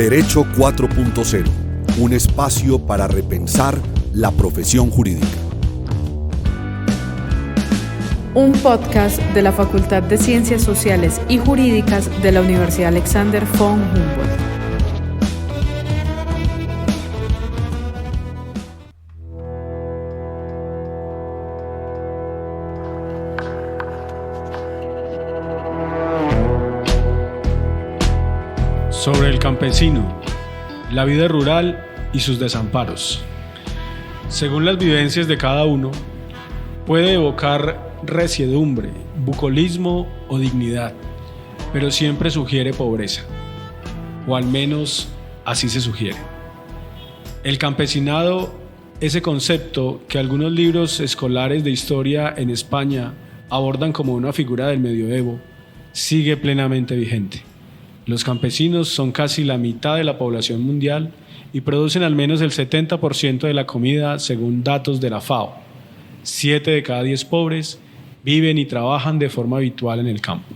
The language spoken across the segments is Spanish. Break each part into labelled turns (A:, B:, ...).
A: Derecho 4.0, un espacio para repensar la profesión jurídica.
B: Un podcast de la Facultad de Ciencias Sociales y Jurídicas de la Universidad Alexander von Humboldt.
C: Sobre el campesino, la vida rural y sus desamparos. Según las vivencias de cada uno, puede evocar resiedumbre, bucolismo o dignidad, pero siempre sugiere pobreza, o al menos así se sugiere. El campesinado, ese concepto que algunos libros escolares de historia en España abordan como una figura del medioevo, sigue plenamente vigente. Los campesinos son casi la mitad de la población mundial y producen al menos el 70% de la comida según datos de la FAO. 7 de cada 10 pobres viven y trabajan de forma habitual en el campo.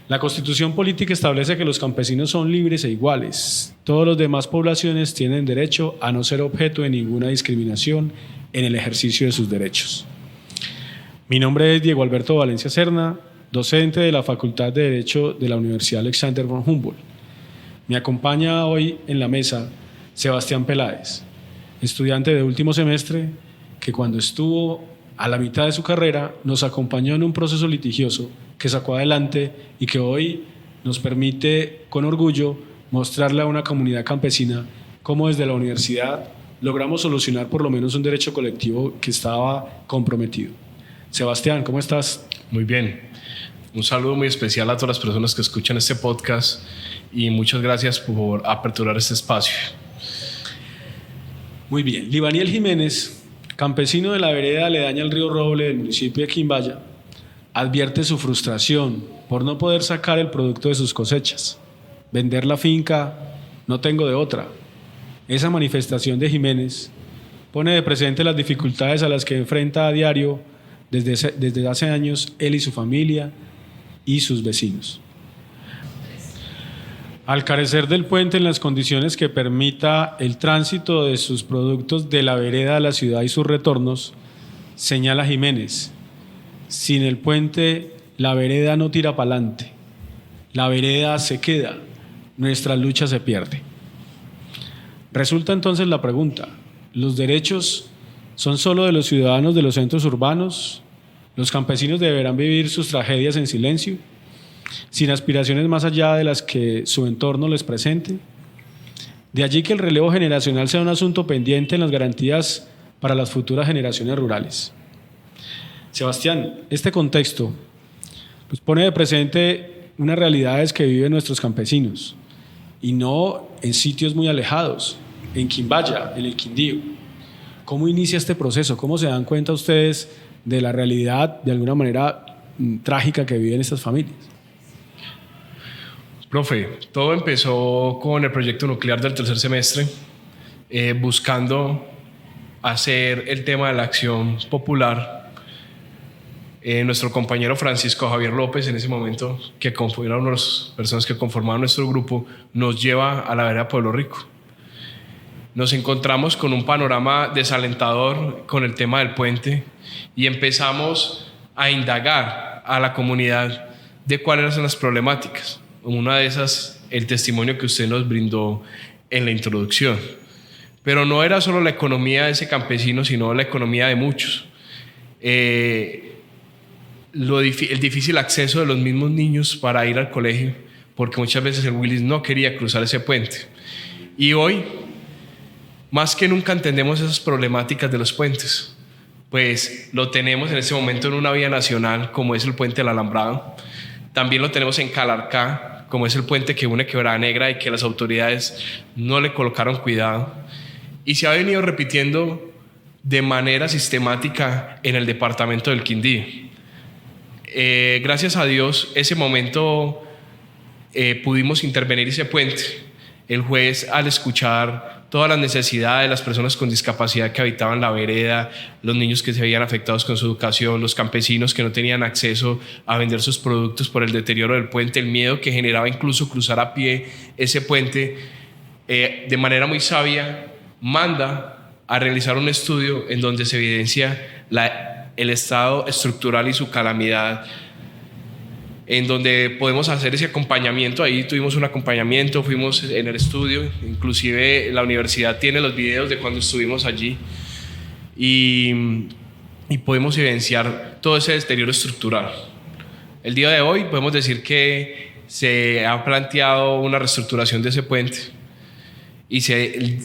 C: La Constitución política establece que los campesinos son libres e iguales. Todas las demás poblaciones tienen derecho a no ser objeto de ninguna discriminación en el ejercicio de sus derechos. Mi nombre es Diego Alberto Valencia Serna, docente de la Facultad de Derecho de la Universidad Alexander von Humboldt. Me acompaña hoy en la mesa Sebastián Peláez, estudiante de último semestre que cuando estuvo a la mitad de su carrera nos acompañó en un proceso litigioso que sacó adelante y que hoy nos permite con orgullo mostrarle a una comunidad campesina cómo desde la universidad logramos solucionar por lo menos un derecho colectivo que estaba comprometido. Sebastián, ¿cómo estás?
D: Muy bien. Un saludo muy especial a todas las personas que escuchan este podcast y muchas gracias por aperturar este espacio.
C: Muy bien. Libaniel Jiménez, campesino de la vereda aledaña al río Roble del municipio de Quimbaya, advierte su frustración por no poder sacar el producto de sus cosechas. Vender la finca, no tengo de otra. Esa manifestación de Jiménez pone de presente las dificultades a las que enfrenta a diario desde hace años él y su familia y sus vecinos. Al carecer del puente en las condiciones que permita el tránsito de sus productos de la vereda a la ciudad y sus retornos, señala Jiménez, sin el puente la vereda no tira pa'lante, la vereda se queda, nuestra lucha se pierde. Resulta entonces la pregunta, ¿los derechos son solo de los ciudadanos de los centros urbanos? ¿Los campesinos deberán vivir sus tragedias en silencio, sin aspiraciones más allá de las que su entorno les presente? De allí que el relevo generacional sea un asunto pendiente en las garantías para las futuras generaciones rurales. Sebastián, este contexto pone de presente unas realidades que viven nuestros campesinos, y no en sitios muy alejados, en Quimbaya, en el Quindío. ¿Cómo inicia este proceso? ¿Cómo se dan cuenta ustedes de la realidad, de alguna manera trágica que viven estas familias?
D: Profe, todo empezó con el proyecto nuclear del tercer semestre, buscando hacer el tema de la acción popular. Nuestro compañero Francisco Javier López, en ese momento, que era una de las personas que conformaban nuestro grupo, nos lleva a la vereda Pueblo Rico. Nos encontramos con un panorama desalentador con el tema del puente y empezamos a indagar a la comunidad de cuáles eran las problemáticas. Una de esas, el testimonio que usted nos brindó en la introducción. Pero no era solo la economía de ese campesino, sino la economía de muchos. El difícil acceso de los mismos niños para ir al colegio, porque muchas veces el Willis no quería cruzar ese puente. Y hoy, más que nunca entendemos esas problemáticas de los puentes, pues lo tenemos en este momento en una vía nacional como es el puente del Alambrado, también lo tenemos en Calarcá como es el puente que une Quebrada Negra y que las autoridades no le colocaron cuidado, y se ha venido repitiendo de manera sistemática en el departamento del Quindío. Gracias a Dios ese momento pudimos intervenir ese puente. El juez, al escuchar todas las necesidades de las personas con discapacidad que habitaban la vereda, los niños que se veían afectados con su educación, los campesinos que no tenían acceso a vender sus productos por el deterioro del puente, el miedo que generaba incluso cruzar a pie ese puente, de manera muy sabia manda a realizar un estudio en donde se evidencia el estado estructural y su calamidad, en donde podemos hacer ese acompañamiento. Ahí tuvimos un acompañamiento, fuimos en el estudio, inclusive la universidad tiene los videos de cuando estuvimos allí y podemos evidenciar todo ese deterioro estructural. El día de hoy podemos decir que se ha planteado una reestructuración de ese puente y se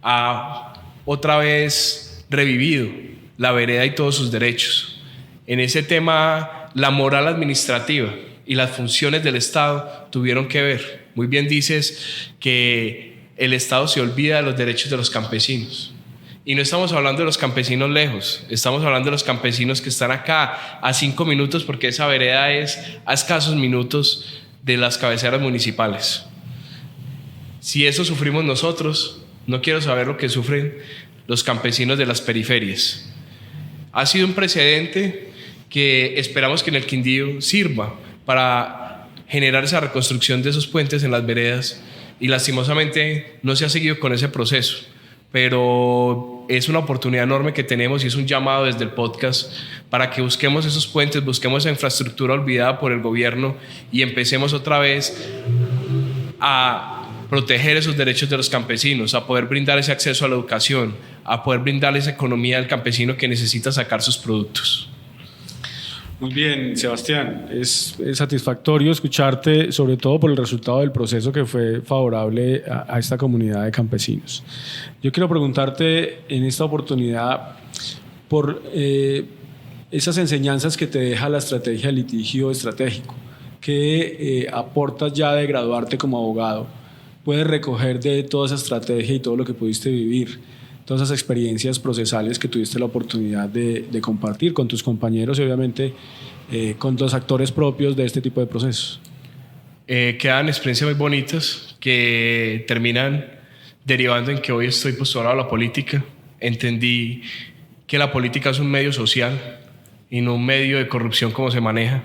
D: ha otra vez revivido la vereda y todos sus derechos. En ese tema, la moral administrativa y las funciones del Estado tuvieron que ver. Muy bien dices que el Estado se olvida de los derechos de los campesinos. Y no estamos hablando de los campesinos lejos, estamos hablando de los campesinos que están acá a 5 minutos, porque esa vereda es a escasos minutos de las cabeceras municipales. Si eso sufrimos nosotros, no quiero saber lo que sufren los campesinos de las periferias. Ha sido un precedente que esperamos que en el Quindío sirva para generar esa reconstrucción de esos puentes en las veredas, y lastimosamente no se ha seguido con ese proceso, pero es una oportunidad enorme que tenemos y es un llamado desde el podcast para que busquemos esos puentes, busquemos esa infraestructura olvidada por el gobierno y empecemos otra vez a proteger esos derechos de los campesinos, a poder brindar ese acceso a la educación, a poder brindar esa economía al campesino que necesita sacar sus productos.
C: Muy bien, Sebastián, es satisfactorio escucharte, sobre todo por el resultado del proceso que fue favorable a esta comunidad de campesinos. Yo quiero preguntarte en esta oportunidad por esas enseñanzas que te deja la estrategia de litigio estratégico. ¿Qué aportas ya de graduarte como abogado? ¿Puedes recoger de toda esa estrategia y todo lo que pudiste vivir, todas esas experiencias procesales que tuviste la oportunidad de compartir con tus compañeros y obviamente con los actores propios de este tipo de procesos?
D: Quedan experiencias muy bonitas que terminan derivando en que hoy estoy postulado a la política. Entendí que la política es un medio social y no un medio de corrupción como se maneja,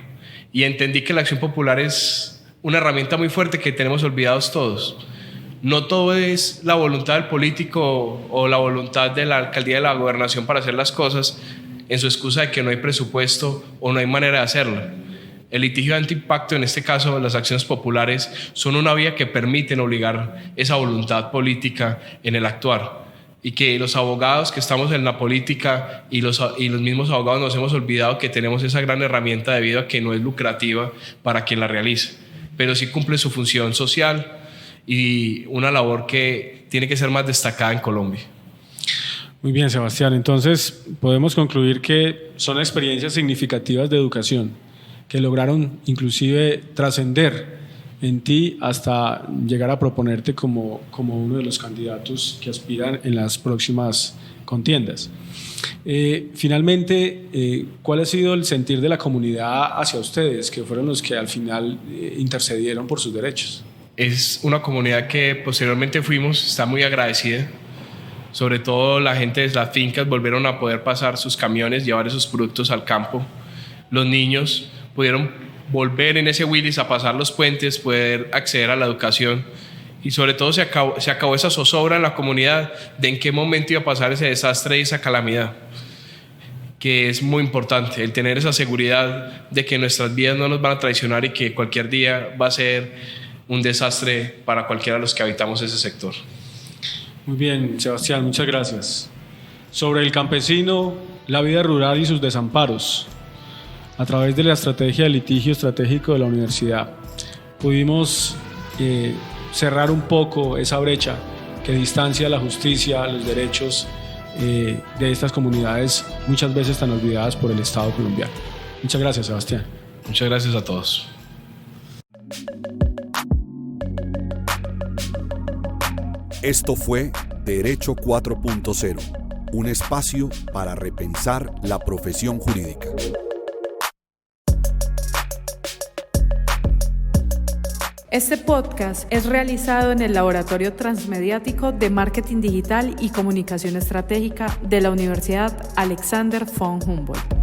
D: y entendí que la acción popular es una herramienta muy fuerte que tenemos olvidados todos. No todo es la voluntad del político o la voluntad de la alcaldía, de la gobernación para hacer las cosas en su excusa de que no hay presupuesto o no hay manera de hacerlo. El litigio de alto impacto, en este caso las acciones populares, son una vía que permiten obligar esa voluntad política en el actuar, y que los abogados que estamos en la política y los mismos abogados nos hemos olvidado que tenemos esa gran herramienta debido a que no es lucrativa para quien la realiza, pero sí cumple su función social y una labor que tiene que ser más destacada en Colombia.
C: Muy bien, Sebastián. Entonces, podemos concluir que son experiencias significativas de educación que lograron inclusive trascender en ti hasta llegar a proponerte como uno de los candidatos que aspiran en las próximas contiendas. Finalmente, ¿cuál ha sido el sentir de la comunidad hacia ustedes, que fueron los que al final intercedieron por sus derechos?
D: Es una comunidad que posteriormente está muy agradecida. Sobre todo la gente de las fincas volvieron a poder pasar sus camiones, llevar esos productos al campo. Los niños pudieron volver en ese Willys a pasar los puentes, poder acceder a la educación, y sobre todo se acabó esa zozobra en la comunidad de en qué momento iba a pasar ese desastre y esa calamidad, que es muy importante, el tener esa seguridad de que nuestras vidas no nos van a traicionar y que cualquier día va a ser un desastre para cualquiera de los que habitamos ese sector.
C: Muy bien, Sebastián, muchas gracias. Sobre el campesino, la vida rural y sus desamparos, a través de la estrategia de litigio estratégico de la universidad, pudimos cerrar un poco esa brecha que distancia la justicia, los derechos de estas comunidades muchas veces tan olvidadas por el Estado colombiano. Muchas gracias, Sebastián.
D: Muchas gracias a todos.
A: Esto fue Derecho 4.0, un espacio para repensar la profesión jurídica.
B: Este podcast es realizado en el Laboratorio Transmediático de Marketing Digital y Comunicación Estratégica de la Universidad Alexander von Humboldt.